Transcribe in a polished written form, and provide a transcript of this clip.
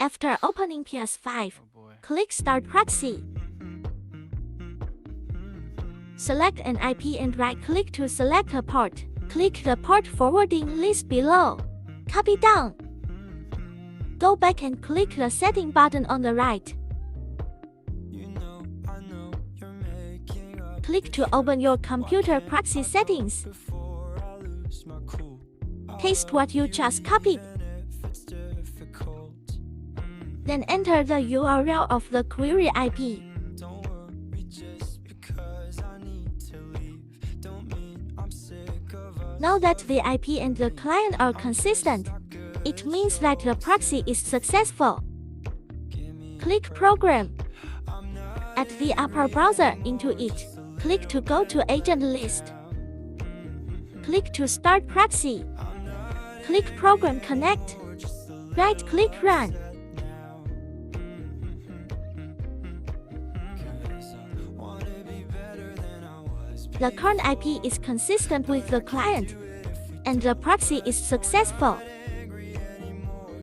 After opening PIA S5, click Start Proxy. Select an IP and right-click to select a port. Click the port forwarding list below. Copy down. Go back and click the setting button on the right. Click to open your computer proxy settings. Paste what you just copied. Then enter the URL of the query IP. Now that the IP and the client are consistent, it means that the proxy is successful. Click Program. Add the upper browser into it. Click to go to agent list. Click to start proxy. Click Program Connect. Right-click Run. The current IP is consistent with the client, and the proxy is successful.